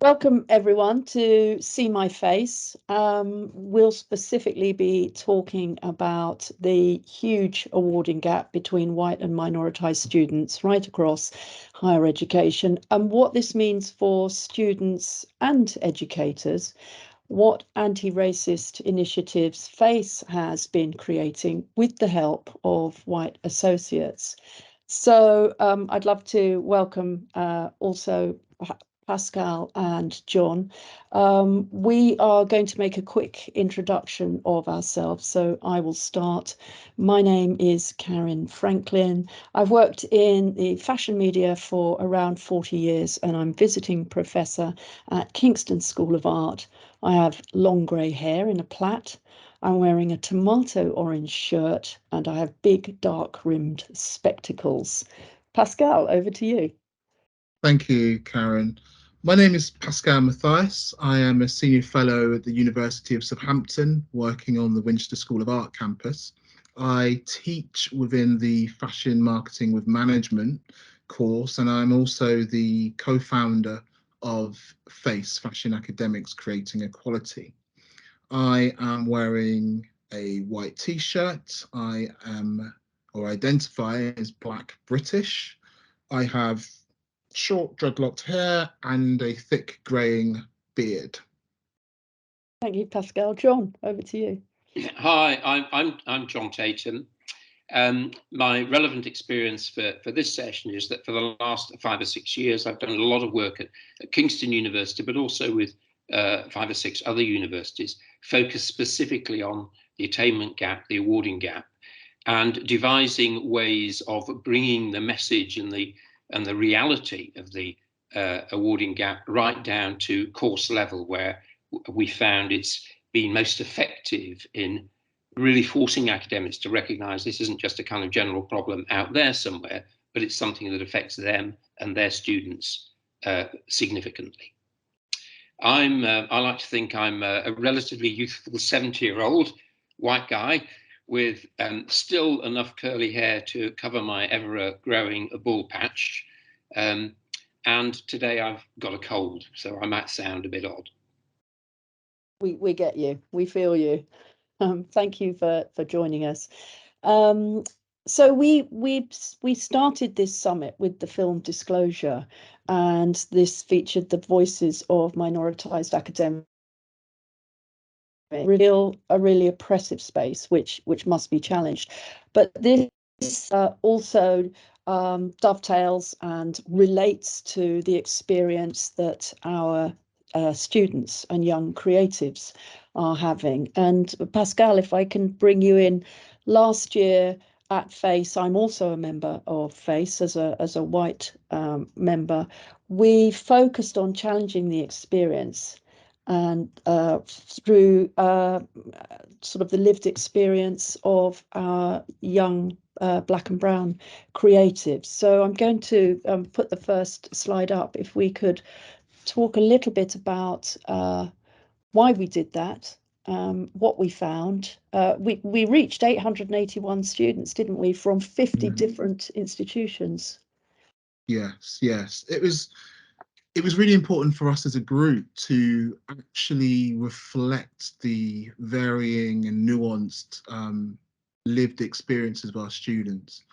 Welcome everyone to See My Face. We'll specifically be talking about the huge awarding gap between white and minoritized students right across higher education and what this means for students and educators, what anti-racist initiatives FACE has been creating with the help of white associates. So I'd love to welcome also Pascal and John. We are going to make a quick introduction of ourselves, so I will start. My name is Caryn Franklin. I've worked in the fashion media for around 40 years, and I'm visiting professor at Kingston School of Art. I have long grey hair in a plait. I'm wearing a tomato orange shirt, and I have big dark rimmed spectacles. Pascal, over to you. Thank you, Caryn. My name is Pascal Matthias. I am a senior fellow at the University of Southampton, working on the Winchester School of Art campus. I teach within the Fashion Marketing with Management course, and I'm also the co-founder of FACE, Fashion Academics Creating Equality. I am wearing a white t-shirt. I am, or identify as, Black British. I have short dreadlocked hair and a thick greying beard. Thank you, Pascal. John, over to you. Hi, I'm John Tatam. My relevant experience for this session is that for the last 5 or 6 years, I've done a lot of work at Kingston University, but also with 5 or 6 other universities, focused specifically on the attainment gap, the awarding gap, and devising ways of bringing the message and the reality of the awarding gap right down to course level, where we found it's been most effective in really forcing academics to recognize this isn't just a kind of general problem out there somewhere, but it's something that affects them and their students significantly. I like to think I'm a relatively youthful 70-year-old white guy with still enough curly hair to cover my ever-growing bald patch. And today I've got a cold, so I might sound a bit odd. We get you. We feel you. Thank you for joining us. So we started this summit with the film Disclosure, and this featured the voices of minoritized academics. A really oppressive space, which must be challenged. But this also dovetails and relates to the experience that our students and young creatives are having. And Pascal, if I can bring you in, last year at FACE, I'm also a member of FACE as a white member. We focused on challenging the experience and through sort of the lived experience of our young Black and brown creatives. So I'm going to put the first slide up. If we could talk a little bit about why we did that, what we found. We reached 881 students, didn't we, from 50 different institutions? Yes. It was really important for us as a group to actually reflect the varying and nuanced lived experiences of our students.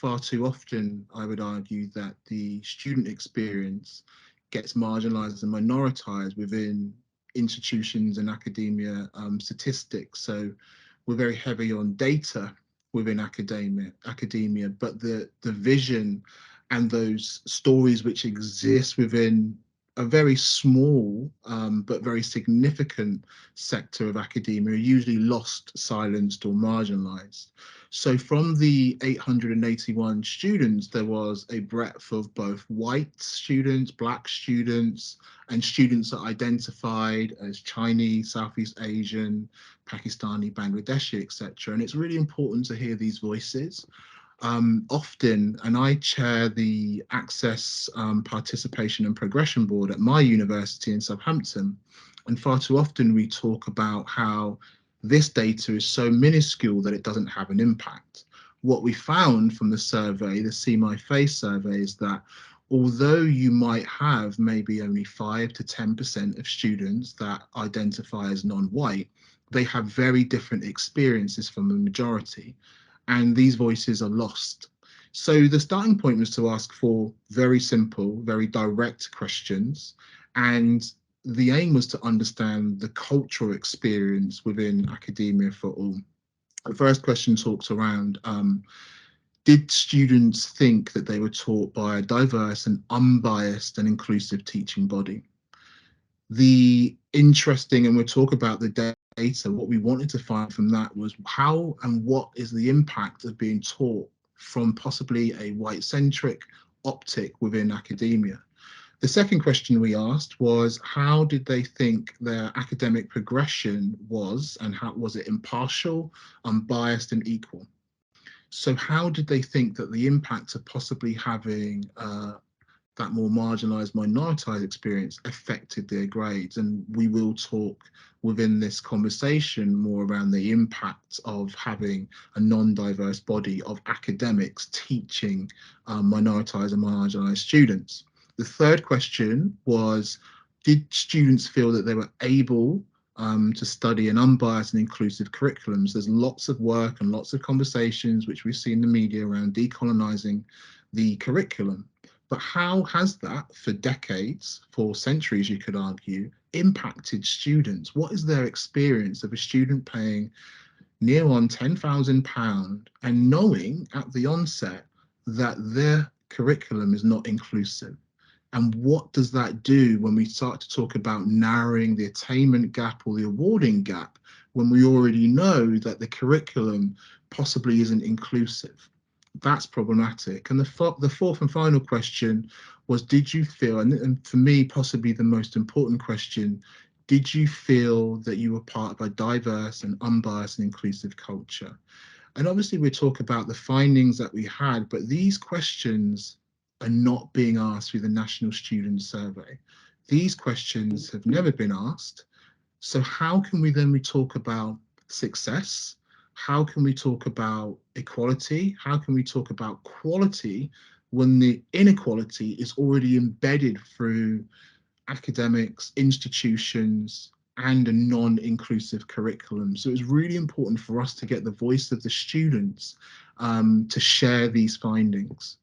Far too often, I would argue that the student experience gets marginalized and minoritized within institutions and academia statistics. So we're very heavy on data within academia, but the vision and those stories which exist within a very small but very significant sector of academia are usually lost, silenced, or marginalized. So from the 881 students, there was a breadth of both white students, Black students, and students that identified as Chinese, Southeast Asian, Pakistani, Bangladeshi, etc. And it's really important to hear these voices. Often, and I chair the Access, Participation and Progression Board at my university in Southampton, and far too often we talk about how this data is so minuscule that it doesn't have an impact. What we found from the survey, the See My Face survey, is that although you might have maybe only 5 to 10% of students that identify as non-white, they have very different experiences from the majority, and these voices are lost. So the starting point was to ask for very simple, very direct questions, and the aim was to understand the cultural experience within academia for all. The first question talks around, did students think that they were taught by a diverse and unbiased and inclusive teaching body? The interesting, and we'll talk about the data, what we wanted to find from that was how and what is the impact of being taught from possibly a white-centric optic within academia. The second question we asked was, how did they think their academic progression was, and how was it impartial, unbiased, and equal? So how did they think that the impact of possibly having that more marginalized, minoritized experience affected their grades? And we will talk within this conversation more around the impact of having a non-diverse body of academics teaching minoritized and marginalized students. The third question was, did students feel that they were able to study an unbiased and inclusive curriculums? There's lots of work and lots of conversations which we see in the media around decolonizing the curriculum. But how has that, for decades, for centuries you could argue, impacted students? What is their experience of a student paying near on £10,000 and knowing at the onset that their curriculum is not inclusive? And what does that do when we start to talk about narrowing the attainment gap or the awarding gap, when we already know that the curriculum possibly isn't inclusive? That's problematic. And the fourth and final question was, did you feel, and for me, possibly the most important question, did you feel that you were part of a diverse and unbiased and inclusive culture? And obviously we talk about the findings that we had, but these questions are not being asked through the National Student Survey. These questions have never been asked. So how can we then talk about success? How can we talk about equality? How can we talk about quality when the inequality is already embedded through academics, institutions, and a non-inclusive curriculum? So it's really important for us to get the voice of the students to share these findings.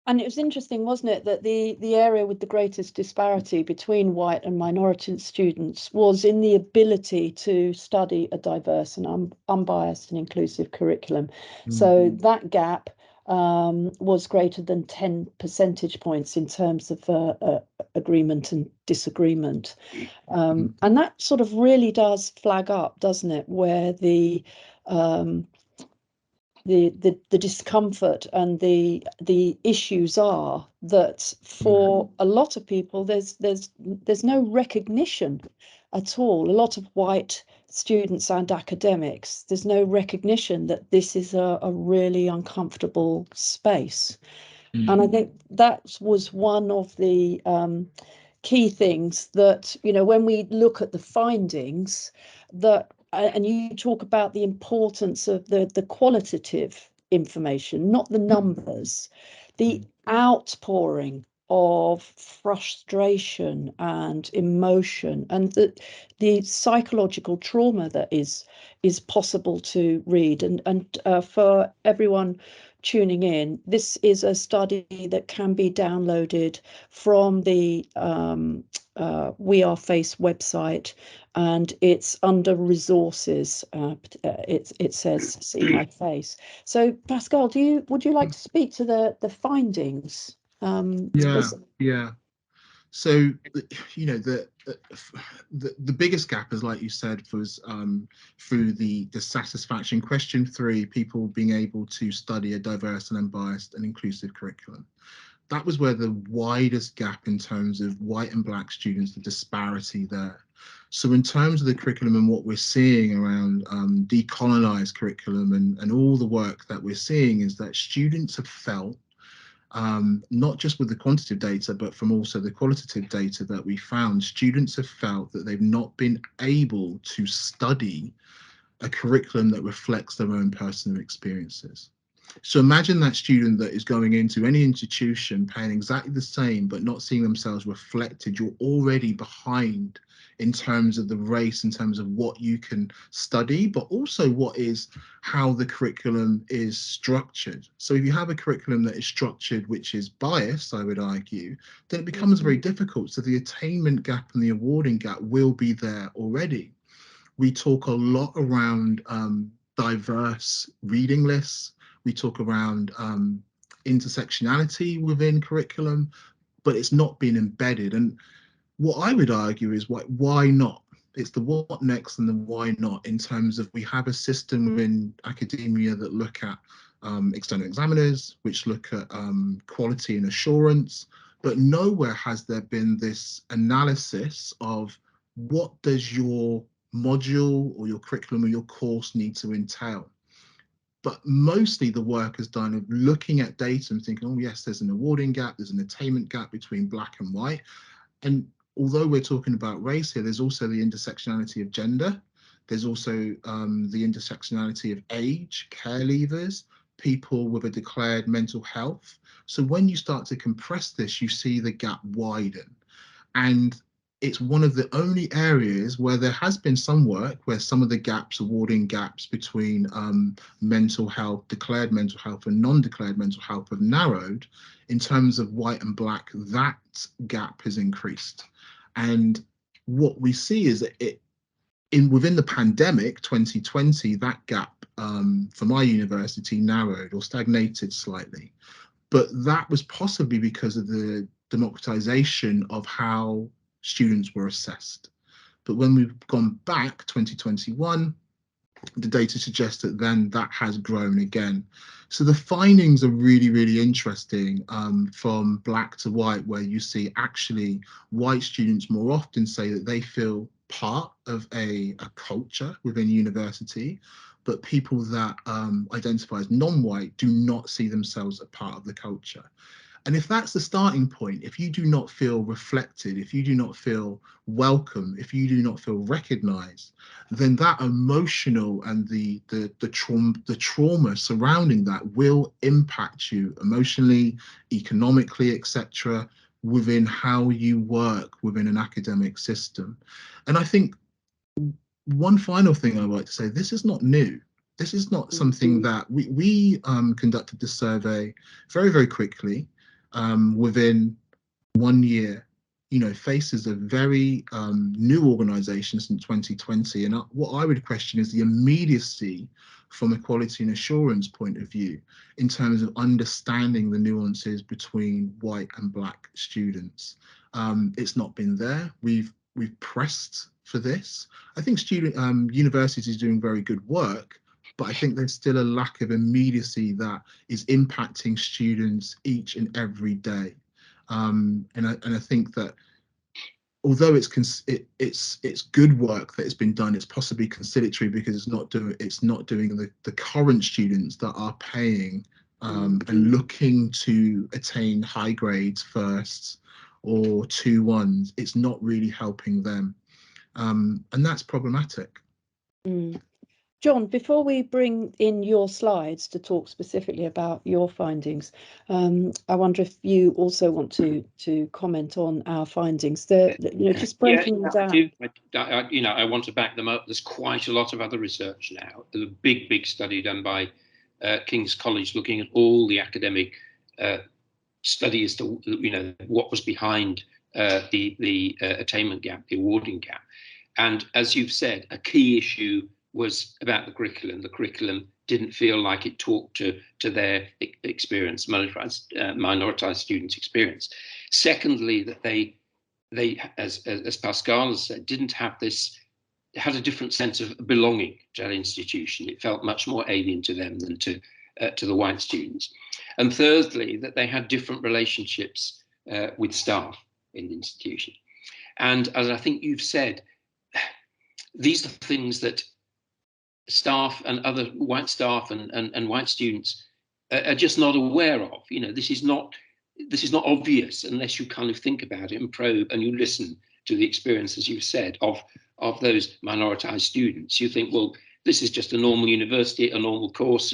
And it was interesting, wasn't it, that the area with the greatest disparity between white and minority students was in the ability to study a diverse and unbiased and inclusive curriculum. So that gap was greater than 10 percentage points in terms of agreement and disagreement. And that sort of really does flag up, doesn't it, where the discomfort and the issues are, that for a lot of people there's no recognition at all. A lot of white students and academics, there's no recognition that this is a really uncomfortable space. And I think that was one of the key things that, you know, when we look at the findings, that and you talk about the importance of the qualitative information, not the numbers, the outpouring of frustration and emotion, and the psychological trauma that is possible to read. And for everyone tuning in, this is a study that can be downloaded from the We Are Face website, and it's under resources. It says "See My Face." So, Pascal, would you like to speak to the findings? Yeah. So, you know, the biggest gap, is like you said, was through the satisfaction. Question 3, people being able to study a diverse and unbiased and inclusive curriculum. That was where the widest gap in terms of white and black students, the disparity there. So in terms of the curriculum and what we're seeing around decolonized curriculum and all the work that we're seeing, is that students have felt, not just with the quantitative data, but from also the qualitative data that we found, students have felt that they've not been able to study a curriculum that reflects their own personal experiences. So imagine that student that is going into any institution paying exactly the same, but not seeing themselves reflected. You're already behind in terms of the race, in terms of what you can study, but also how the curriculum is structured. So if you have a curriculum that is structured, which is biased, I would argue, then it becomes very difficult. So the attainment gap and the awarding gap will be there already. We talk a lot around diverse reading lists. We talk around intersectionality within curriculum, but it's not been embedded. And what I would argue is why not? It's the what next and the why not, in terms of we have a system within academia that look at external examiners, which look at quality and assurance, but nowhere has there been this analysis of what does your module or your curriculum or your course need to entail. But mostly the work is done of looking at data and thinking, oh yes, there's an awarding gap, there's an attainment gap between black and white. And although we're talking about race here, there's also the intersectionality of gender. There's also the intersectionality of age, care leavers, people with a declared mental health. So when you start to compress this, you see the gap widen. And it's one of the only areas where there has been some work where some of the gaps, awarding gaps between mental health, declared mental health and non-declared mental health have narrowed. In terms of white and black, that gap has increased. And what we see is that within the pandemic 2020, that gap for my university narrowed or stagnated slightly. But that was possibly because of the democratization of how students were assessed. But when we've gone back 2021, the data suggests that then that has grown again. So the findings are really, really interesting from black to white, where you see actually white students more often say that they feel part of a culture within university, but people that identify as non-white do not see themselves as a part of the culture. And if that's the starting point, if you do not feel reflected, if you do not feel welcome, if you do not feel recognized, then that emotional and the trauma surrounding that will impact you emotionally, economically, etc., within how you work within an academic system. And I think one final thing I'd like to say, this is not new. This is not something that we conducted this survey very, very quickly. Within 1 year, faces a very new organisation since 2020. And what I would question is the immediacy from a quality and assurance point of view in terms of understanding the nuances between white and black students. It's not been there. We've pressed for this. I think universities doing very good work, but I think there's still a lack of immediacy that is impacting students each and every day. And I think that although it's good work that has been done, it's possibly conciliatory because it's not doing the current students that are paying and looking to attain high grades first or 2-1s. It's not really helping them, and that's problematic. John, before we bring in your slides to talk specifically about your findings, I wonder if you also want to comment on our findings. Just breaking them down. I want to back them up. There's quite a lot of other research now. There's a big study done by King's College looking at all the academic studies to what was behind the attainment gap, the awarding gap. And as you've said, a key issue was about the curriculum. The curriculum didn't feel like it talked to their experience, minoritized students' experience. Secondly, that they as Pascal has said, didn't have had a different sense of belonging to that institution. It felt much more alien to them than to the white students. And thirdly, that they had different relationships with staff in the institution. And as I think you've said, these are things that staff and other white staff and white students are just not aware of. This is not obvious unless you kind of think about it and probe and you listen to the experiences you've said of those minoritized students. You think, well, this is just a normal university, a normal course.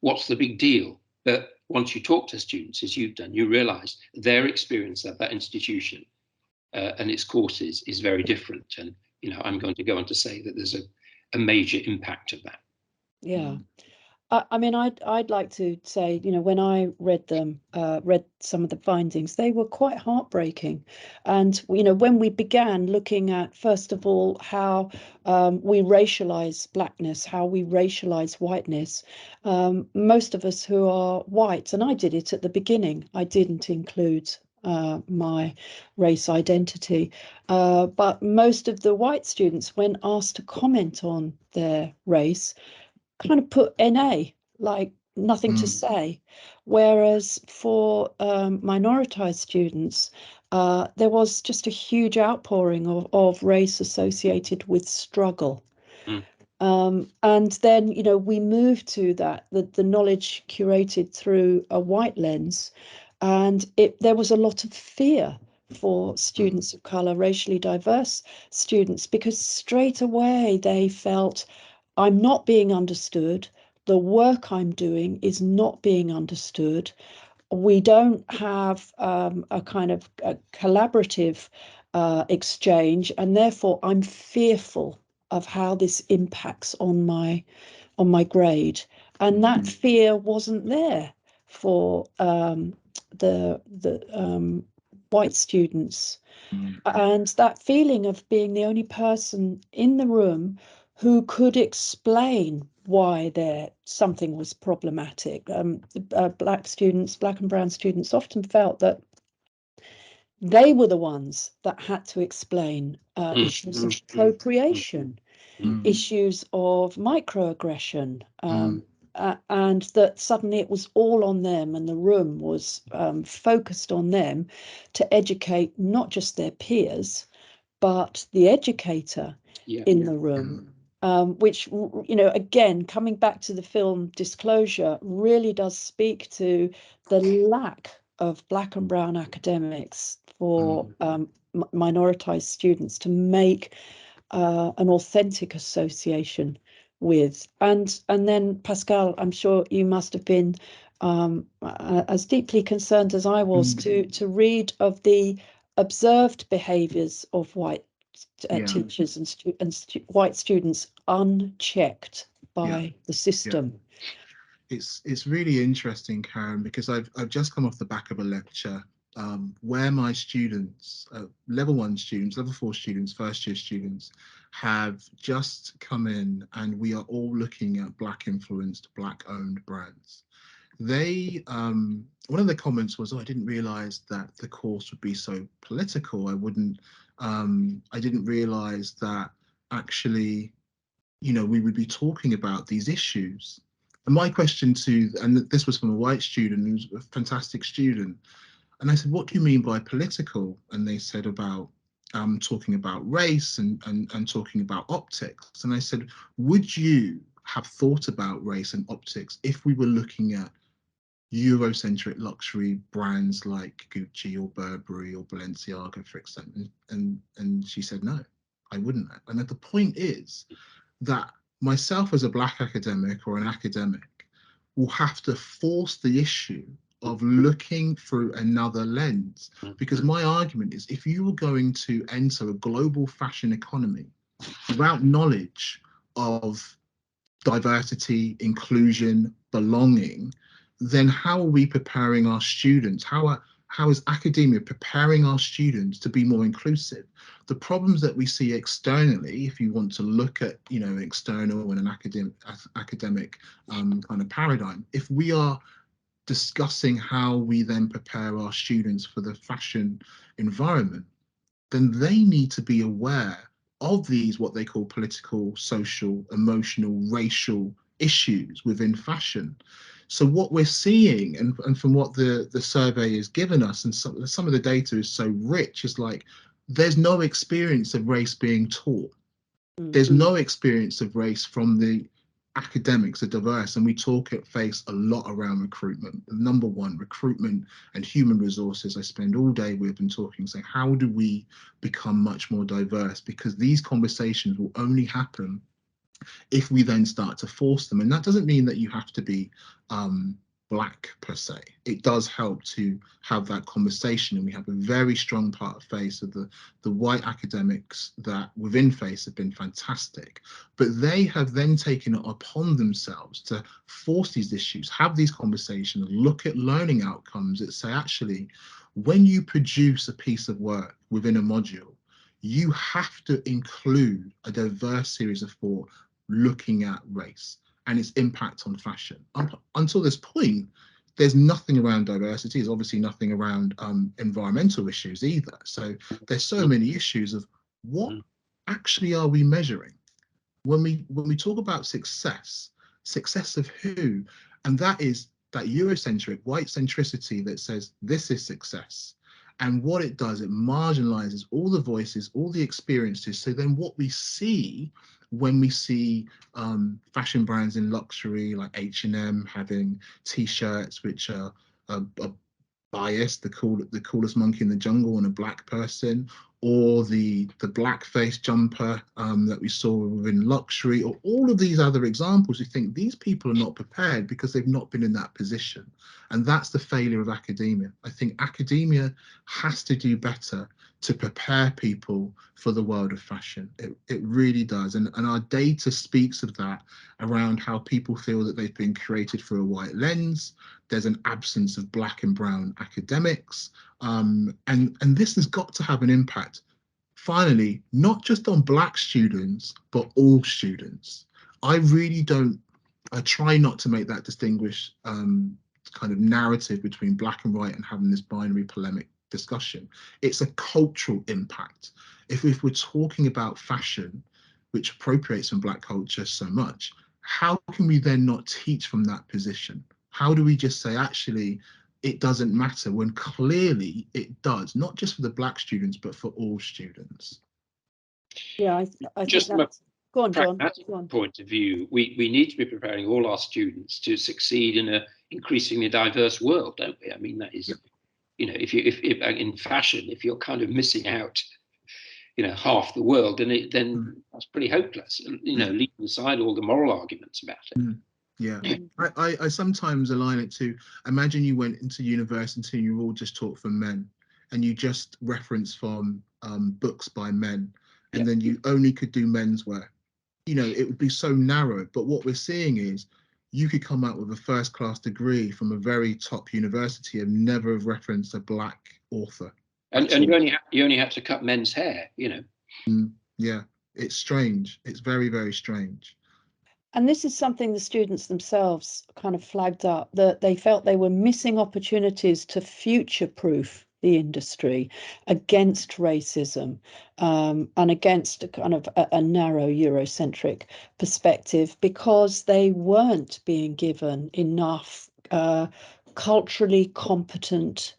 what's the big deal? But once you talk to students, as you've done, you realise their experience of that institution and its courses is very different. And, you know, I'm going to go on to say that there's a major impact of that. Yeah. I mean, I'd like to say, you know, when I read some of the findings, they were quite heartbreaking. And, you know, when we began looking at, first of all, how we racialize blackness, how we racialize whiteness, most of us who are white, and I did it at the beginning, I didn't include my race identity, but most of the white students, when asked to comment on their race, kind of put NA, like nothing to say. Whereas for minoritized students, there was just a huge outpouring of race associated with struggle. And then, you know, we moved to the knowledge curated through a white lens, and there was a lot of fear for students of color, racially diverse students, because straight away they felt, I'm not being understood. The work I'm doing is not being understood. We don't have a kind of a collaborative exchange, and therefore I'm fearful of how this impacts on my grade. And that fear wasn't there for the white students. And that feeling of being the only person in the room who could explain why something was problematic. Black and brown students often felt that they were the ones that had to explain issues of appropriation, issues of microaggression, and that suddenly it was all on them, and the room was focused on them to educate not just their peers, but the educator in the room. Which, you know, again, coming back to the film Disclosure, really does speak to the lack of black and brown academics for minoritized students to make an authentic association with. And then, Pascal, I'm sure you must have been as deeply concerned as I was to read of the observed behaviours of white teachers and white students unchecked by the system. It's really interesting, Caryn, because I've just come off the back of a lecture where my students, level 1 students, level 4 students, first year students, have just come in, and we are all looking at Black influenced, Black owned brands. They, one of the comments was, oh, I didn't realize that the course would be so political. I didn't realize that actually, you know, we would be talking about these issues. And my question and this was from a white student who's a fantastic student, and I said, what do you mean by political? And they said about talking about race and talking about optics. And I said, would you have thought about race and optics if we were looking at Eurocentric luxury brands like Gucci or Burberry or Balenciaga, for example? And she said, no, I wouldn't. And the point is that myself as a Black academic or an academic will have to force the issue of looking through another lens, because my argument is, if you were going to enter a global fashion economy without knowledge of diversity, inclusion, belonging, then how are we preparing our students? How is academia preparing our students to be more inclusive? The problems that we see externally, if you want to look at, you know, external and an academic kind of paradigm, if we are discussing how we then prepare our students for the fashion environment, then they need to be aware of these, what they call political, social, emotional, racial issues within fashion. So what we're seeing, and from what the survey has given us, and some of the data is so rich, is like, there's no experience of race being taught. There's no experience of race from the academics are diverse, and we talk at FACE a lot around recruitment. Number one, recruitment and human resources. I spend all day with and talking, saying, how do we become much more diverse? Because these conversations will only happen if we then start to force them, and that doesn't mean that you have to be black per se. It does help to have that conversation, and we have a very strong part of FACE of the white academics that within FACE have been fantastic, but they have then taken it upon themselves to force these issues, have these conversations, look at learning outcomes that say, actually, when you produce a piece of work within a module, you have to include a diverse series of thought looking at race and its impact on fashion. Until this point, there's nothing around diversity. There's obviously nothing around environmental issues either. So there's so many issues of what actually are we measuring? When we talk about success of who? And that is that Eurocentric white centricity that says this is success. And what it does, it marginalizes all the voices, all the experiences. So then what we see when we see fashion brands in luxury like H&M having t-shirts which are biased, the coolest monkey in the jungle and a black person, or the blackface jumper that we saw within luxury, or all of these other examples, you think these people are not prepared because they've not been in that position. And that's the failure of academia. I think academia has to do better to prepare people for the world of fashion. It really does. And our data speaks of that, around how people feel that they've been created through a white lens. There's an absence of black and brown academics. And this has got to have an impact, finally, not just on black students, but all students. I try not to make that distinguish kind of narrative between black and white and having this binary polemic discussion. It's a cultural impact. If we're talking about fashion, which appropriates from black culture so much, how can we then not teach from that position? How do we just say, actually, it doesn't matter, when clearly it does, not just for the black students, but for all students? Yeah, I just think that's, go on, John. Go on. Point of view, we need to be preparing all our students to succeed in an increasingly diverse world, don't we? I mean, that is, you know, if in fashion, if you're kind of missing out, you know, half the world, then that's pretty hopeless. You know, leaving aside all the moral arguments about it. Yeah, I sometimes align it to, imagine you went into university and you all just taught for men, and you just reference from books by men, and then you only could do menswear. You know, it would be so narrow. But what we're seeing is, you could come out with a first-class degree from a very top university and never have referenced a black author. And you only have to cut men's hair, you know. Yeah, it's strange. It's very, very strange. And this is something the students themselves kind of flagged up, that they felt they were missing opportunities to future-proof the industry against racism, and against a kind of a narrow Eurocentric perspective, because they weren't being given enough culturally competent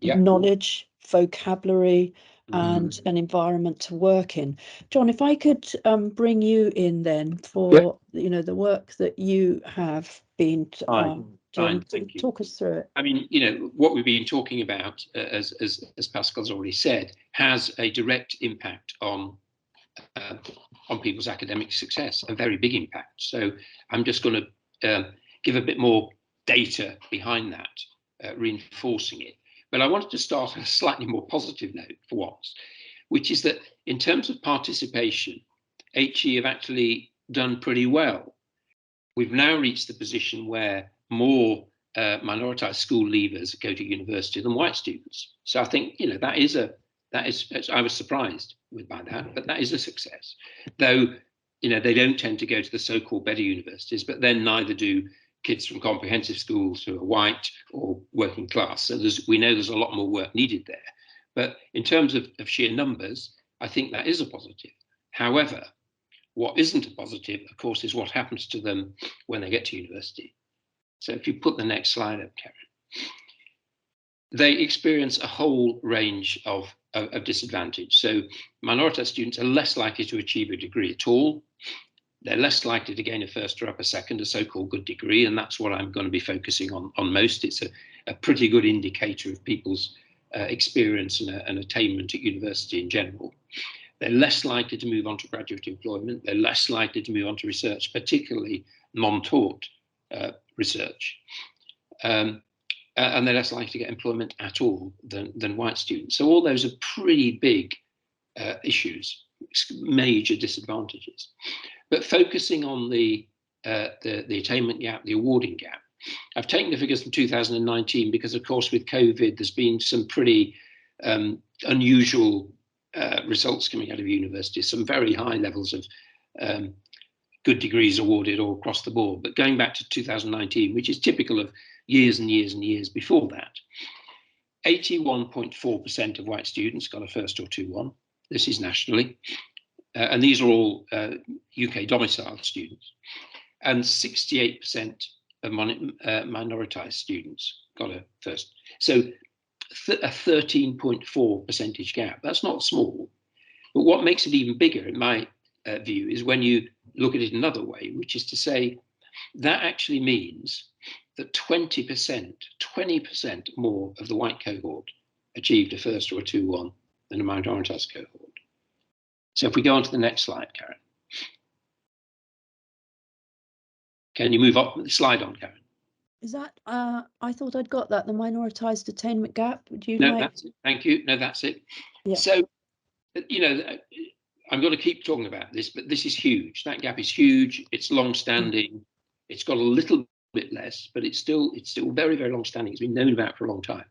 knowledge, vocabulary, and an environment to work in. John, if I could bring you in then for you know, the work that you have been doing. Thank you. Talk us through it. I mean, you know, what we've been talking about, as Pascal's already said, has a direct impact on people's academic success, a very big impact. So I'm just going to give a bit more data behind that, reinforcing it. But I wanted to start on a slightly more positive note for once, which is that in terms of participation, HE have actually done pretty well. We've now reached the position where more minoritized school leavers go to university than white students. So I think, you know, that is I was surprised by that, but that is a success. Though, you know, they don't tend to go to the so-called better universities, but then neither do kids from comprehensive schools who are white or working class. So we know there's a lot more work needed there. But in terms of sheer numbers, I think that is a positive. However, what isn't a positive, of course, is what happens to them when they get to university. So if you put the next slide up, Caryn. They experience a whole range of disadvantage. So minoritized students are less likely to achieve a degree at all. They're less likely to gain a first or upper second, a so-called good degree, and that's what I'm going to be focusing on most. It's a pretty good indicator of people's experience and attainment at university in general. They're less likely to move on to graduate employment. They're less likely to move on to research, particularly non-taught research. And they're less likely to get employment at all than white students. So all those are pretty big issues, major disadvantages. But focusing on the attainment gap, the awarding gap, I've taken the figures from 2019 because, of course, with COVID, there's been some pretty unusual results coming out of universities, some very high levels of good degrees awarded all across the board. But going back to 2019, which is typical of years and years and years before that, 81.4% of white students got a first or 2-1. This is nationally. And these are all UK domiciled students. And 68% of minoritized students got a first. So a 13.4 percentage gap. That's not small. But what makes it even bigger, in my view, is when you look at it another way, which is to say that actually means that 20% more of the white cohort achieved a first or a 2-1 than a minoritized cohort. So if we go on to the next slide, Caryn. Can you move up the slide on, Caryn? Is that, I thought I'd got that, the minoritized attainment gap. Would you No, that's it. Thank you. No, that's it. Yeah. So, you know, I'm going to keep talking about this, but this is huge. That gap is huge. It's long-standing. It's got a little bit less, but it's still very, very long-standing. It's been known about for a long time.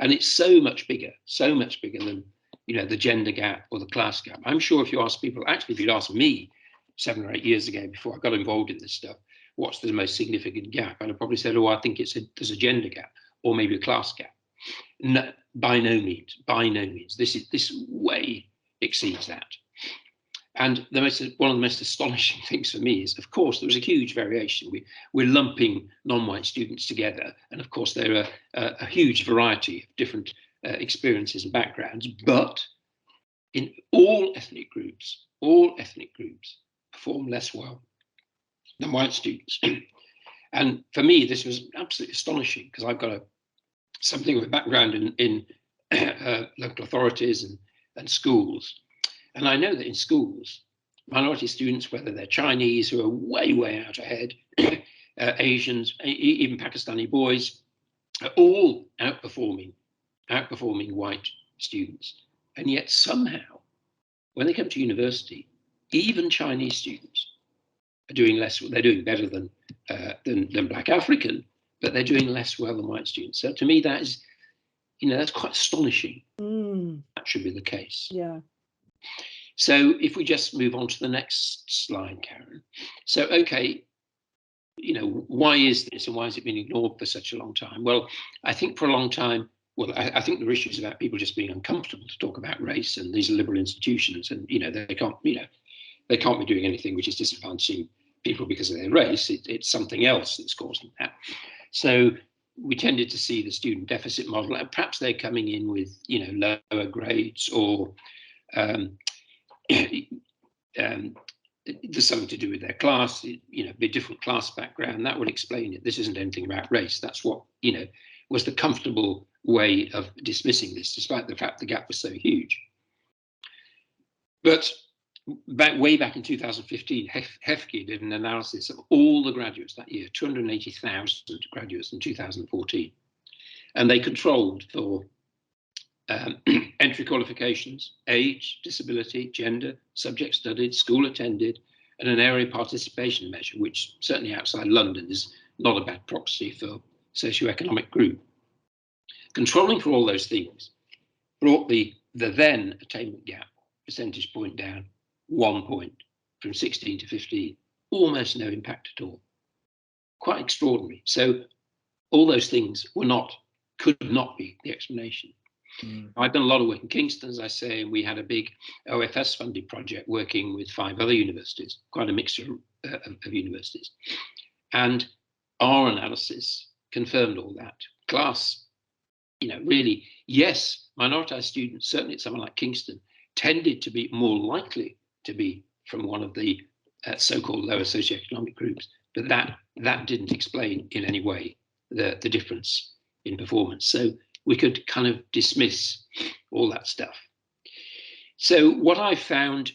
And it's so much bigger than, you know, the gender gap or the class gap. I'm sure if you ask people, actually, if you'd asked me 7 or 8 years ago before I got involved in this stuff, what's the most significant gap? And I probably said, oh, I think there's a gender gap or maybe a class gap. No, by no means. This way exceeds that. And one of the most astonishing things for me is, of course, there was a huge variation. We're lumping non-white students together. And of course, there are a huge variety of different experiences and backgrounds. But in all ethnic groups perform less well than white students. And for me, this was absolutely astonishing because I've got something of a background in local authorities and schools. And I know that in schools, minority students, whether they're Chinese, who are way, way out ahead, Asians, even Pakistani boys, are all outperforming white students. And yet somehow, when they come to university, even Chinese students are doing less. They're doing better than Black African, but they're doing less well than white students. So to me, that is, you know, that's quite astonishing. That should be the case. Yeah. So if we just move on to the next slide, Caryn. So, okay, you know, why is this and why has it been ignored for such a long time? Well, I think for a long time, I think there are issues about people just being uncomfortable to talk about race, and these are liberal institutions, and, you know, they can't be doing anything which is disadvantaging people because of their race. It's something else that's causing that. So we tended to see the student deficit model, and perhaps they're coming in with, you know, lower grades or there's something to do with their class, you know, a different class background. That would explain it. This isn't anything about race. That's what, you know, was the comfortable way of dismissing this, despite the fact the gap was so huge. But way back in 2015, Hefke did an analysis of all the graduates that year, 280,000 graduates in 2014. And they controlled for entry qualifications, age, disability, gender, subject studied, school attended, and an area participation measure, which certainly outside London is not a bad proxy for socioeconomic group. Controlling for all those things brought the then attainment gap percentage point down 1 point from 16 to 15, almost no impact at all. Quite extraordinary. So all those things could not be the explanation. I've done a lot of work in Kingston, as I say, and we had a big OFS funded project working with 5 other universities, quite a mixture of universities. And our analysis confirmed all that. Class, you know, really, yes, minoritized students, certainly at someone like Kingston, tended to be more likely to be from one of the so-called lower socioeconomic groups, but that didn't explain in any way the difference in performance. So we could kind of dismiss all that stuff. So what I found,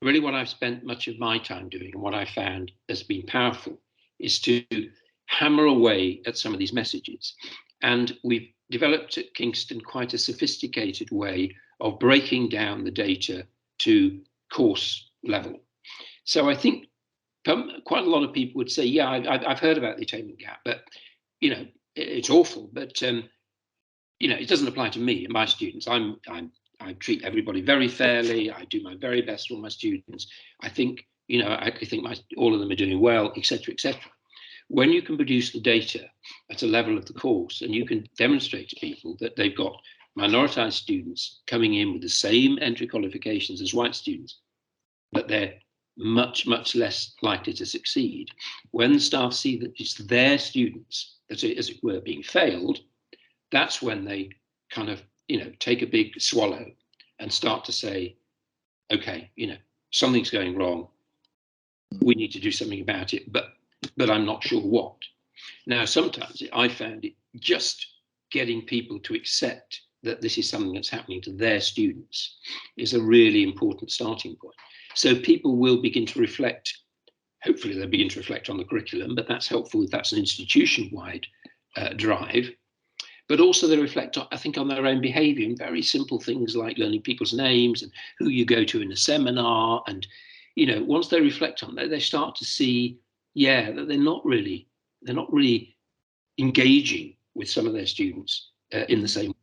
really what I've spent much of my time doing, and what I found has been powerful, is to hammer away at some of these messages. And we've developed at Kingston quite a sophisticated way of breaking down the data to course level. So I think quite a lot of people would say, yeah, I've heard about the attainment gap, but you know, it's awful, but you know, it doesn't apply to me and my students. I treat everybody very fairly. I do my very best for my students. I think, you know, I think all of them are doing well, etc., etc. When you can produce the data at a level of the course, and you can demonstrate to people that they've got minoritized students coming in with the same entry qualifications as white students, but they're much, much less likely to succeed. When the staff see that it's their students that are, as it were, being failed, that's when they kind of, you know, take a big swallow and start to say, okay, you know, something's going wrong. We need to do something about it, but I'm not sure what. Now, sometimes I found it just getting people to accept that this is something that's happening to their students is a really important starting point. So people will begin to reflect, hopefully they'll begin to reflect on the curriculum, but that's helpful if that's an institution-wide drive. But also they reflect, I think, on their own behaviour in very simple things like learning people's names and who you go to in a seminar. And, you know, once they reflect on that, they start to see, yeah, that they're not really engaging with some of their students in the same way.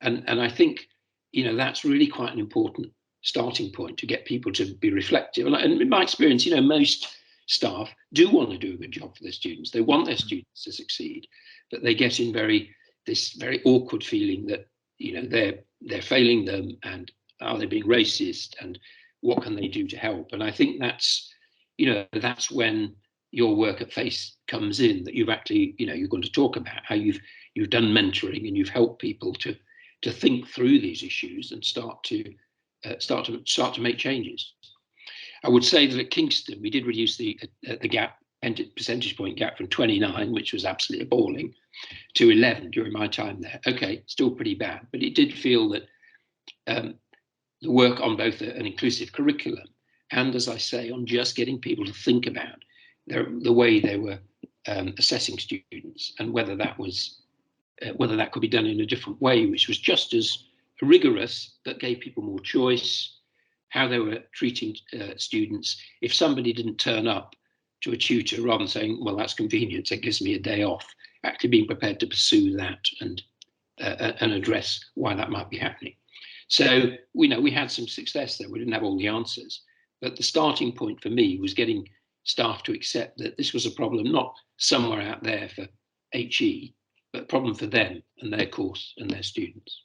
And I think, you know, that's really quite an important starting point to get people to be reflective. And in my experience, you know, most staff do want to do a good job for their students. They want their students to succeed, but they get in this very awkward feeling that, you know, they're failing them, and are they being racist, and what can they do to help? And I think that's, you know, that's when your work at FACE comes in, that you've actually, you know, you're going to talk about how you've done mentoring and you've helped people to think through these issues and start to make changes. I would say that at Kingston we did reduce the gap, percentage point gap, from 29, which was absolutely appalling, to 11 during my time there. Okay, still pretty bad, but it did feel that the work on both an inclusive curriculum and, as I say, on just getting people to think about the way they were assessing students, and whether that could be done in a different way, which was just as rigorous but gave people more choice, how they were treating students. If somebody didn't turn up to a tutor, rather than saying, well, that's convenient, it gives me a day off, actually being prepared to pursue that and address why that might be happening. So we had some success there. We didn't have all the answers, but the starting point for me was getting staff to accept that this was a problem not somewhere out there for HE, but a problem for them and their course and their students.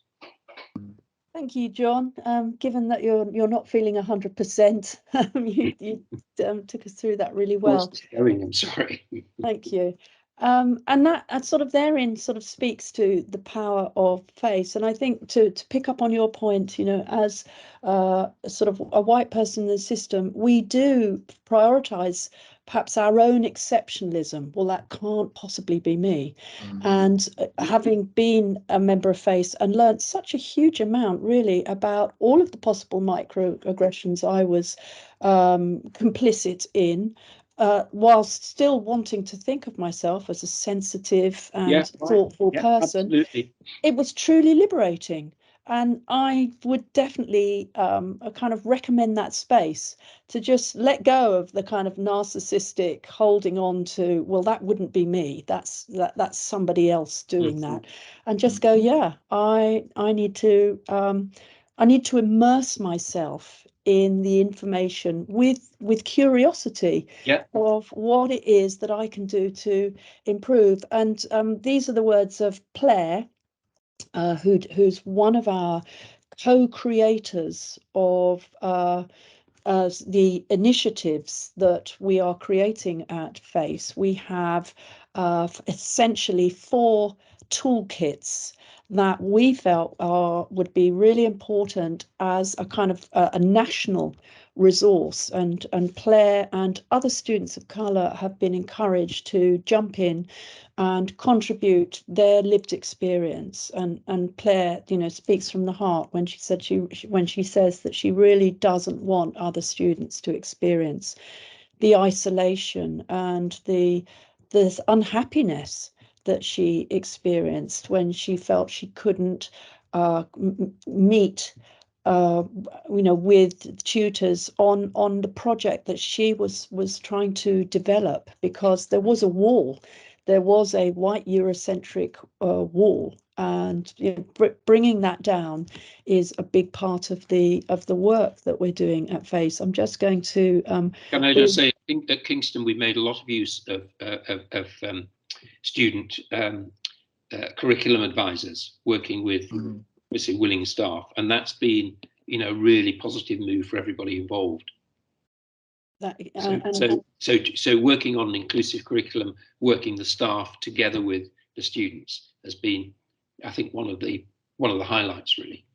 Thank you, John. Given that you're not feeling 100%, you took us through that really well. I'm sorry. Thank you. And that sort of therein sort of speaks to the power of FACE. And I think to pick up on your point, you know, as sort of a white person in the system, we do prioritise perhaps our own exceptionalism. Well, that can't possibly be me. And having been a member of FACE and learned such a huge amount really about all of the possible microaggressions I was complicit in, whilst still wanting to think of myself as a sensitive and thoughtful person, absolutely. It was truly liberating. And I would definitely kind of recommend that space to just let go of the kind of narcissistic holding on to, well, that wouldn't be me. That's somebody else doing that, and just go, yeah, I need to immerse myself in the information with curiosity of what it is that I can do to improve. And these are the words of Claire, who's one of our co-creators of the initiatives that we are creating at FACE. We have essentially 4 toolkits that we felt would be really important as a kind of a national resource, and Claire and other students of colour have been encouraged to jump in and contribute their lived experience. And Claire, you know, speaks from the heart when she said when she says that she really doesn't want other students to experience the isolation and this unhappiness that she experienced when she felt she couldn't meet you know, with tutors on the project that she was trying to develop, because there was a wall. There was a white Eurocentric wall, and you know, bringing that down is a big part of the work that we're doing at FACE. I'm just going to Can I just say, I think at Kingston we've made a lot of use of student curriculum advisors working with missing willing staff, and that's been, you know, really positive move for everybody involved. So working on an inclusive curriculum, working the staff together with the students has been, I think, one of the highlights, really.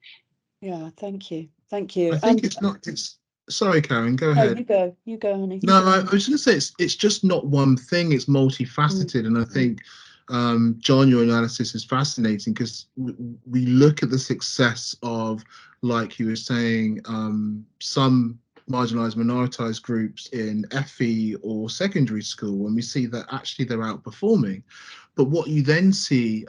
Yeah, thank you. I think it's sorry, Caryn, go ahead. You go, honey. No, I was going to say it's just not one thing. It's multifaceted, and I think John, your analysis is fascinating, because we look at the success of, like you were saying, some marginalized, minoritized groups in FE or secondary school, and we see that actually they're outperforming. But what you then see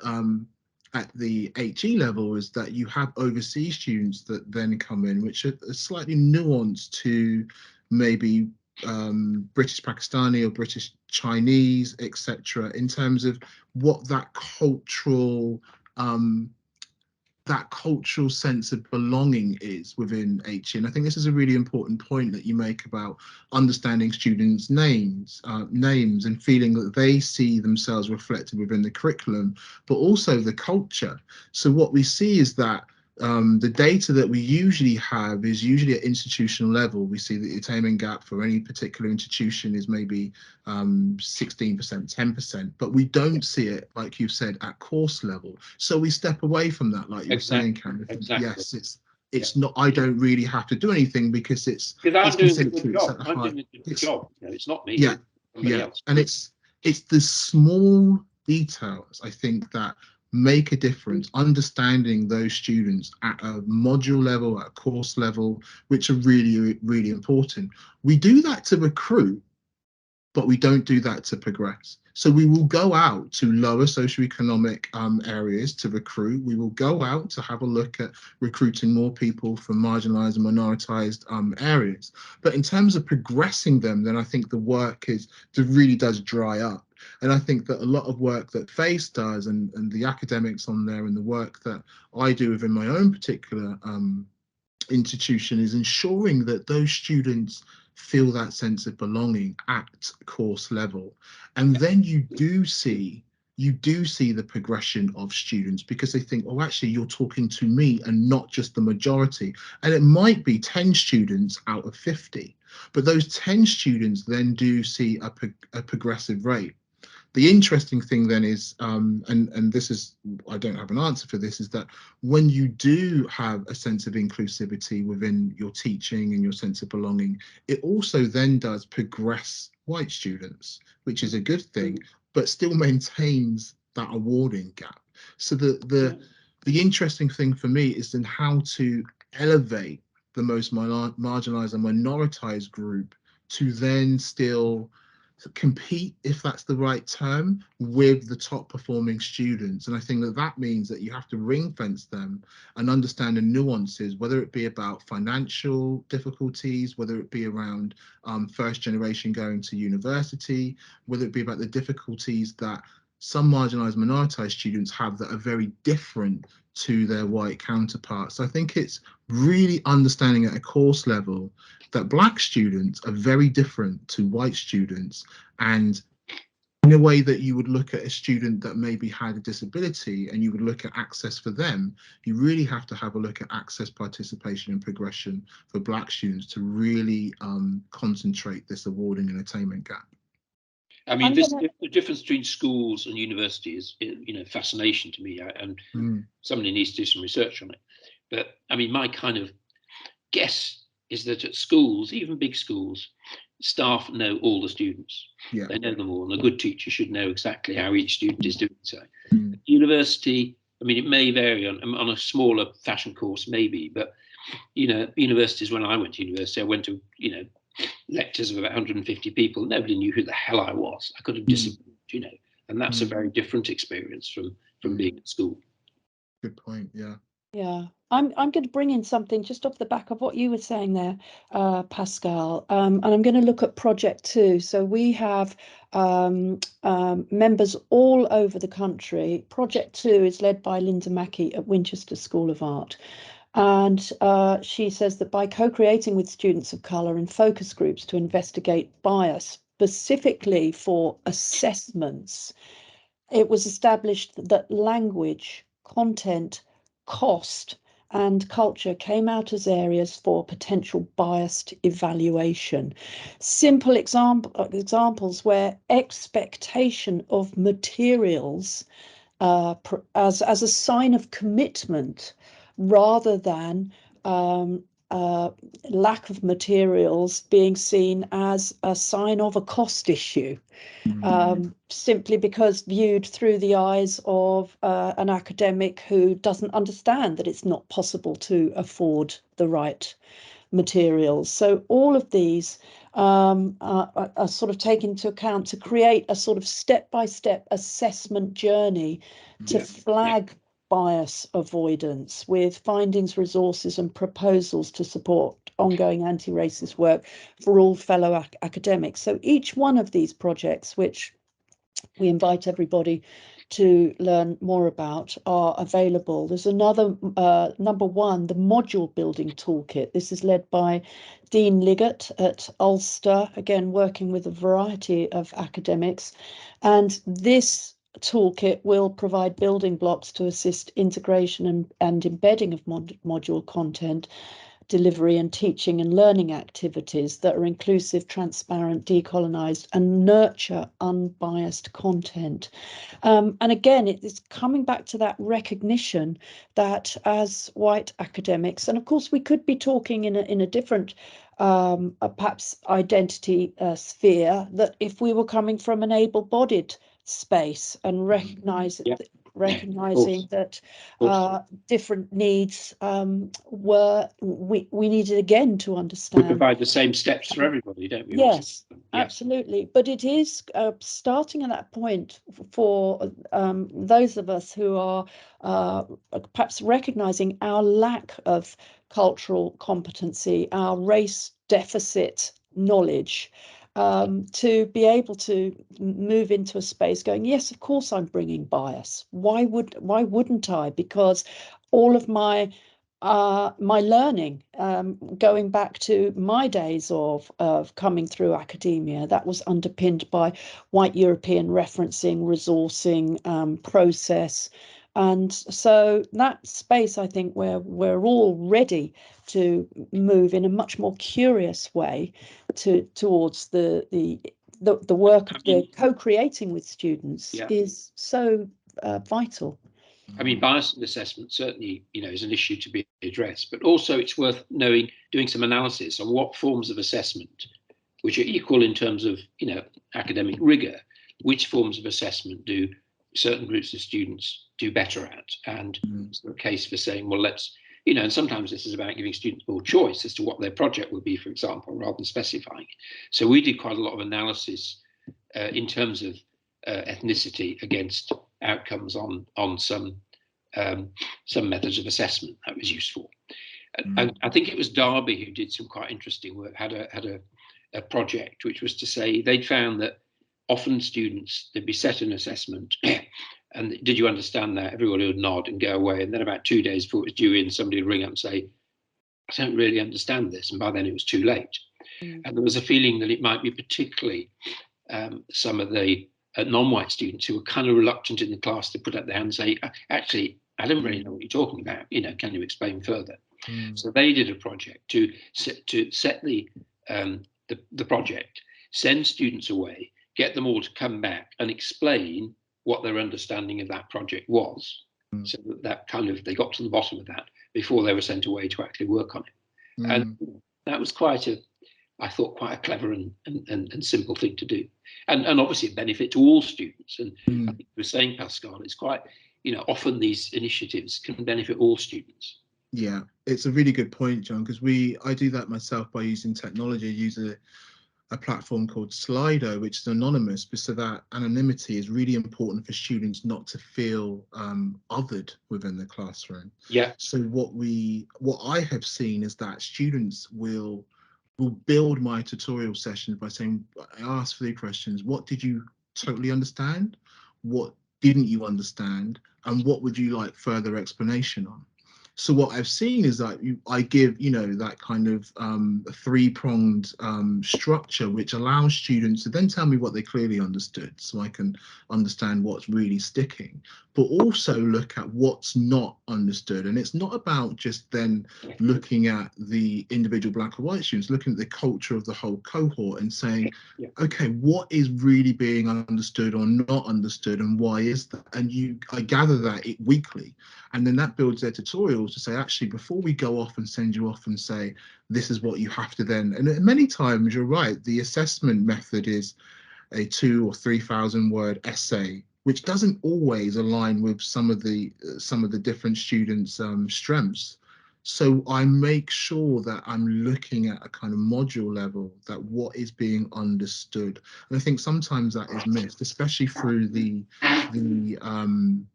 at the HE level is that you have overseas students that then come in, which are slightly nuanced to maybe British Pakistani or British Chinese, etc., in terms of what that cultural sense of belonging is within HE. And I think this is a really important point that you make about understanding students' names and feeling that they see themselves reflected within the curriculum, but also the culture. So what we see is that the data that we usually have is usually at institutional level. We see that the attainment gap for any particular institution is maybe 16%, 10%, but we don't see it, like you've said, at course level. So we step away from that, like you're saying, Caryn. Exactly. Yes, it's not, I don't really have to do anything because I'm doing a good job. I'm doing a good job. You know, it's not me. Yeah, else. And it's the small details, I think, that make a difference, understanding those students at a module level, at a course level, which are really, really important. We do that to recruit, but we don't do that to progress. So we will go out to lower socioeconomic areas to recruit. We will go out to have a look at recruiting more people from marginalized and minoritized areas. But in terms of progressing them, then I think the work really does dry up. And I think that a lot of work that FACE does, and the academics on there, and the work that I do within my own particular institution, is ensuring that those students feel that sense of belonging at course level. And then you do see the progression of students, because they think, oh, actually you're talking to me and not just the majority. And it might be 10 students out of 50, but those 10 students then do see a progressive rate. The interesting thing then is, and this is, I don't have an answer for this, is that when you do have a sense of inclusivity within your teaching and your sense of belonging, it also then does progress white students, which is a good thing, but still maintains that awarding gap. So the interesting thing for me is then how to elevate the most marginalized and minoritized group to then still compete, if that's the right term, with the top performing students. And I think that means that you have to ring fence them and understand the nuances, whether it be about financial difficulties, whether it be around first generation going to university, whether it be about the difficulties that some marginalized, minoritized students have that are very different to their white counterparts. So I think it's really understanding at a course level that Black students are very different to white students, and in a way that you would look at a student that maybe had a disability and you would look at access for them, you really have to have a look at access, participation and progression for Black students to really concentrate this awarding and attainment gap. I mean, the difference between schools and universities is, fascination to me, and somebody needs to do some research on it. But I mean, my kind of guess is that at schools, even big schools, staff know all the students. Yeah. They know them all, and a good teacher should know exactly how each student is doing so. University, I mean, it may vary on a smaller fashion course, maybe, but universities, when I went to university, I went to lectures of about 150 people. Nobody knew who the hell I was. I could have disappeared, and that's a very different experience from being at school. Good point. Yeah. Yeah, I'm going to bring in something just off the back of what you were saying there, Pascal, and I'm going to look at Project 2. So we have members all over the country. Project 2 is led by Linda Mackey at Winchester School of Art. And she says that by co-creating with students of colour in focus groups to investigate bias, specifically for assessments, it was established that language, content, cost, and culture came out as areas for potential biased evaluation. Simple examples where expectation of materials as a sign of commitment rather than lack of materials being seen as a sign of a cost issue. Simply because viewed through the eyes of an academic who doesn't understand that it's not possible to afford the right materials. So all of these are sort of taken into account to create a sort of step-by-step assessment journey to flag bias avoidance with findings, resources and proposals to support ongoing anti-racist work for all fellow academics. So each one of these projects, which we invite everybody to learn more about, are available. There's another, number one, the module building toolkit. This is led by Dean Liggett at Ulster, again, working with a variety of academics. And this toolkit will provide building blocks to assist integration and embedding of module content, delivery and teaching and learning activities that are inclusive, transparent, decolonised and nurture unbiased content. And again, it's coming back to that recognition that as white academics, and of course we could be talking in a different perhaps identity sphere, that if we were coming from an able-bodied space and recognizing that different needs we needed again to understand. We provide the same steps for everybody, don't we? Yes, absolutely. But it is starting at that point for those of us who are perhaps recognizing our lack of cultural competency, our race deficit knowledge, to be able to move into a space going, yes, of course I'm bringing bias. Why wouldn't I? Because all of my learning, going back to my days of coming through academia, that was underpinned by white European referencing, resourcing, process. And so that space, I think, where we're all ready to move in a much more curious way towards the work of the co-creating with students is so vital. I mean, bias in assessment certainly, is an issue to be addressed, but also it's worth doing some analysis on what forms of assessment, which are equal in terms of, academic rigor, which forms of assessment do certain groups of students do better at. And it's a case for saying, well, let's, and sometimes this is about giving students more choice as to what their project would be, for example, rather than specifying. So we did quite a lot of analysis in terms of ethnicity against outcomes on some methods of assessment. That was useful. And I think it was Derby who did some quite interesting work, had a project which was to say they'd found that often students, they'd be set an assessment and did you understand that? Everybody would nod and go away. And then about 2 days before it was due in, somebody would ring up and say, I don't really understand this. And by then it was too late. And there was a feeling that it might be particularly some of the non-white students who were kind of reluctant in the class to put up their hand and say, actually, I don't really know what you're talking about. Can you explain further? So they did a project to set the project, send students away, get them all to come back and explain what their understanding of that project was. So that kind of, they got to the bottom of that before they were sent away to actually work on it. And that was I thought quite a clever and simple thing to do. And obviously a benefit to all students. And I think you were saying, Pascal, it's quite, often these initiatives can benefit all students. Yeah, it's a really good point, John, because I do that myself by using technology. I use a platform called Slido, which is anonymous, so that anonymity is really important for students not to feel othered within the classroom. Yeah. So what I have seen is that students will build my tutorial sessions by saying, I ask 3 questions. What did you totally understand? What didn't you understand? And what would you like further explanation on? So what I've seen is that I give, that kind of 3-pronged structure, which allows students to then tell me what they clearly understood, so I can understand what's really sticking, but also look at what's not understood. And it's not about just then looking at the individual black or white students, looking at the culture of the whole cohort and saying, okay, what is really being understood or not understood, and why is that? And I gather that weekly, and then that builds their tutorials to say, actually, before we go off and send you off and say, this is what you have to then, and many times you're right, the assessment method is a 2,000 or 3,000 word essay, which doesn't always align with some of the different students' strengths. So I make sure that I'm looking at a kind of module level, that what is being understood. And I think sometimes that is missed, especially through the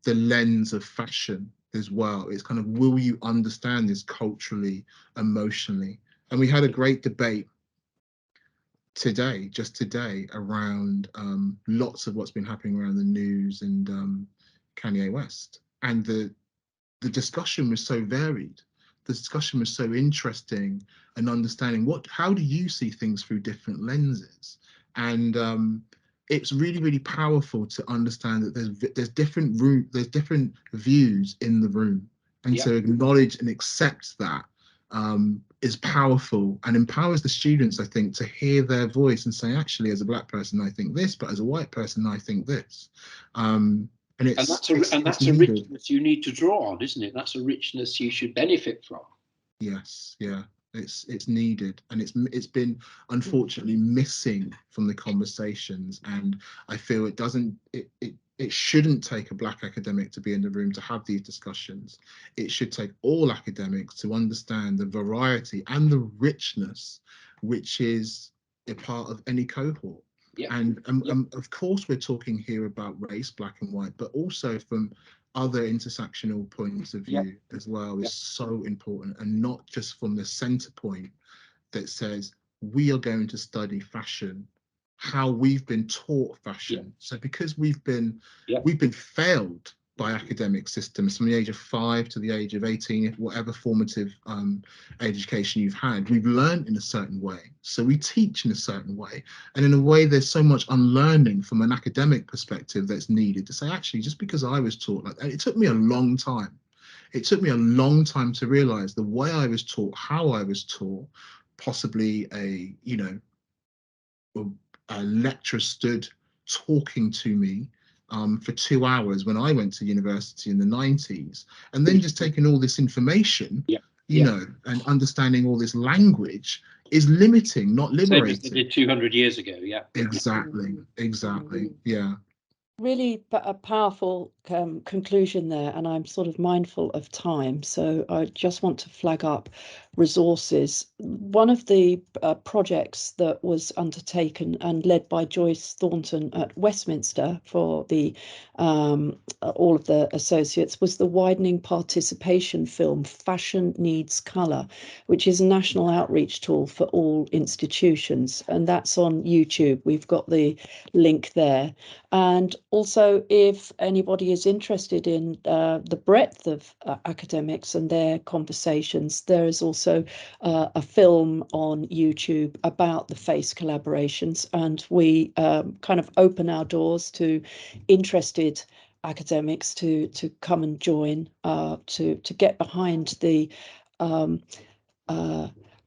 lens of fashion as well. It's kind of, will you understand this culturally, emotionally? And we had a great debate just today, around lots of what's been happening around the news and Kanye West. And the discussion was so varied. The discussion was so interesting, and understanding how do you see things through different lenses? And it's really, really powerful to understand that there's different views in the room, and to acknowledge and accept that is powerful, and empowers the students, I think, to hear their voice and say, actually, as a black person, I think this, but as a white person, I think this. And that's a richness you need to draw on, isn't it? That's a richness you should benefit from. Yes, yeah, it's needed, and it's been unfortunately missing from the conversations. And I feel it shouldn't take a black academic to be in the room to have these discussions. It should take all academics to understand the variety and the richness which is a part of any cohort. And of course, we're talking here about race, black and white, but also from other intersectional points of view as well is so important, and not just from the center point that says we are going to study fashion, how we've been taught fashion. So because we've been failed by academic systems from the age of 5 to the age of 18, whatever formative education you've had, we've learned in a certain way. So we teach in a certain way. And in a way, there's so much unlearning from an academic perspective that's needed to say, actually, just because I was taught like that, it took me a long time. It took me a long time to realize the way I was taught, how I was taught, possibly a lecturer stood talking to me for 2 hours when I went to university in the 90s, and then just taking all this information, and understanding all this language is limiting, not liberating. Same as they did 200 years ago, Exactly, yeah. Really a powerful conclusion there, and I'm sort of mindful of time, so I just want to flag up resources. One of the projects that was undertaken and led by Joyce Thornton at Westminster for the all of the associates was the widening participation film Fashion Needs Colour, which is a national outreach tool for all institutions, and that's on YouTube. We've got the link there. And also, if anybody is interested in the breadth of academics and their conversations, there is also a film on YouTube about the FACE collaborations, and we kind of open our doors to interested academics to come and join, to get behind the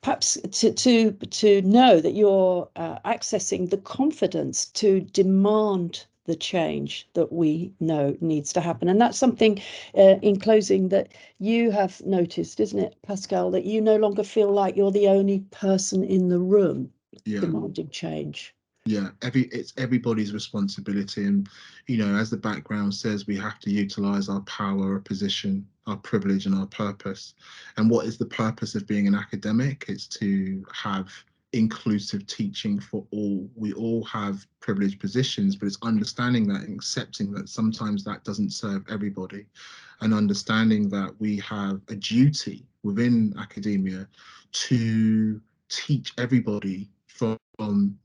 perhaps to know that you're accessing the confidence to demand the change that we know needs to happen. And that's something in closing that you have noticed, isn't it, Pascal, that you no longer feel like you're the only person in the room demanding change. Yeah, it's everybody's responsibility. And, you know, as the background says, we have to utilize our power, our position, our privilege, and our purpose. And what is the purpose of being an academic? It's to have inclusive teaching for all. We all have privileged positions, but it's understanding that and accepting that sometimes that doesn't serve everybody, and understanding that we have a duty within academia to teach everybody from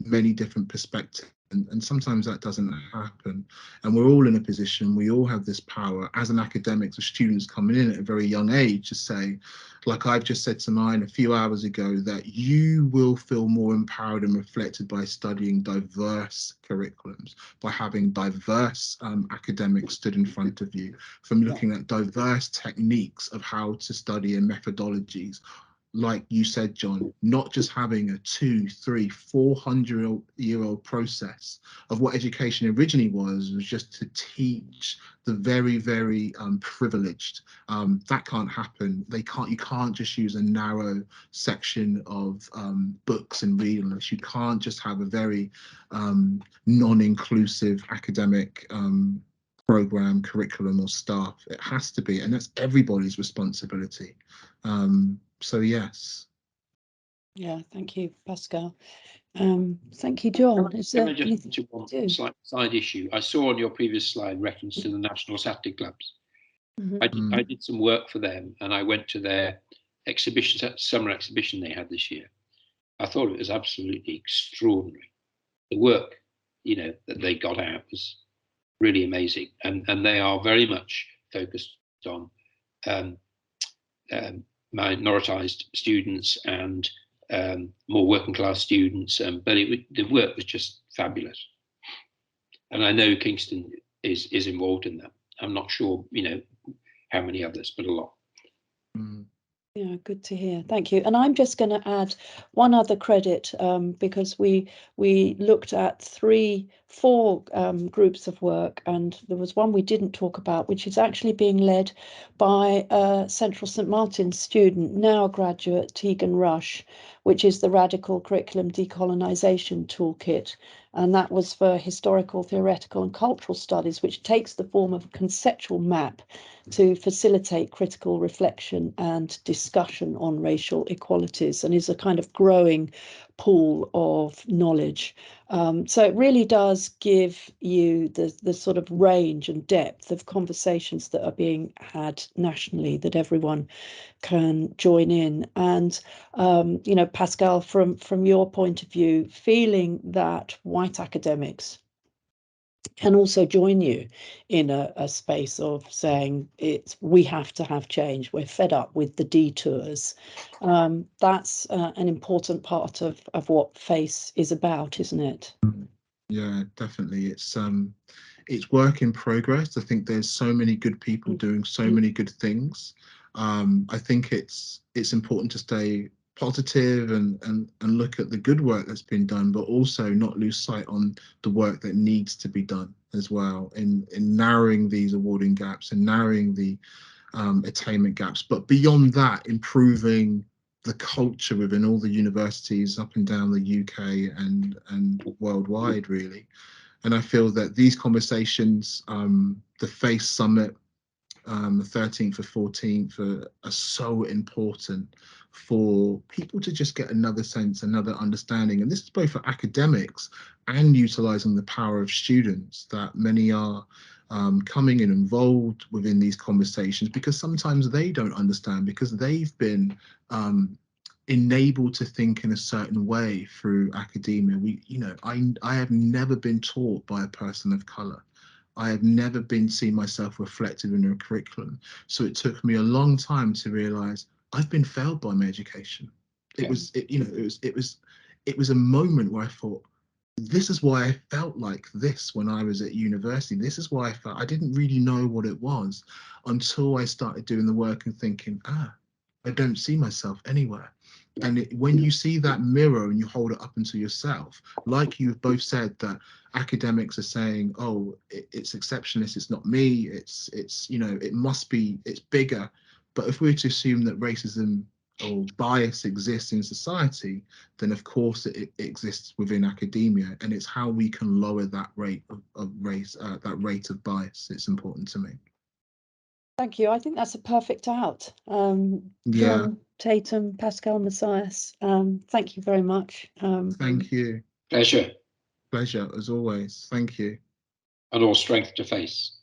many different perspectives, and sometimes that doesn't happen. And we're all in a position, we all have this power as an academic, the students coming in at a very young age, to say, like I've just said to mine a few hours ago, that you will feel more empowered and reflected by studying diverse curriculums, by having diverse academics stood in front of you, from looking at diverse techniques of how to study and methodologies. Like you said, John, not just having a 200, 300, 400-year-old process of what education originally was just to teach the very, very privileged. That can't happen. You can't just use a narrow section of books and reading lists. You can't just have a very non-inclusive academic program, curriculum, or staff. It has to be, and that's everybody's responsibility. So yes. Yeah, thank you, Pascal. Thank you, John. Can I just mention one side issue? I saw on your previous slide reference to the National Saturday Clubs. I did some work for them, and I went to their exhibition, summer exhibition they had this year. I thought it was absolutely extraordinary. The work, you know, that they got out was really amazing, and they are very much focused on minoritized students and more working class students, but the work was just fabulous. And I know Kingston is involved in that. I'm not sure, you know, how many others, but a lot. Yeah, good to hear. Thank you. And I'm just going to add one other credit because we looked at 4 groups of work, and there was one we didn't talk about, which is actually being led by a Central St Martin's student, now a graduate, Tegan Rush, which is the Radical Curriculum Decolonization Toolkit. And that was for historical, theoretical and cultural studies, which takes the form of a conceptual map to facilitate critical reflection and discussion on racial equalities, and is a kind of growing pool of knowledge. So it really does give you the sort of range and depth of conversations that are being had nationally, that everyone can join in. And you know, Pascal, from your point of view, feeling that white academics can also join you in a space of saying we have to have change, we're fed up with the detours. That's an important part of what FACE is about, isn't it? Yeah, definitely. It's work in progress. I think there's so many good people doing so many good things. I think it's important to stay positive and look at the good work that's been done, but also not lose sight on the work that needs to be done as well in narrowing these awarding gaps and narrowing the attainment gaps. But beyond that, improving the culture within all the universities up and down the UK and worldwide, really. And I feel that these conversations, the FACE Summit, the 13th or 14th, are so important for people to just get another sense, another understanding. And this is both for academics and utilising the power of students, that many are coming and involved within these conversations, because sometimes they don't understand, because they've been enabled to think in a certain way through academia. I have never been taught by a person of colour. I have never seen myself reflected in a curriculum. So it took me a long time to realise I've been failed by my education. It was a moment where I thought, this is why I felt like this when I was at university. This is why I felt I didn't really know what it was until I started doing the work and thinking, I don't see myself anywhere. And when you see that mirror and you hold it up into yourself, like you've both said, that academics are saying, oh, it's exceptionalist, it's not me, it's you know, it must be, it's bigger. But if we're to assume that racism or bias exists in society, then of course it exists within academia, and it's how we can lower that rate of race, that rate of bias. It's important to me. Thank you. I think that's a perfect out. Yeah. John, Tatam, Pascal, Matthias, thank you very much. Thank you. Pleasure. Pleasure as always. Thank you. And all strength to face.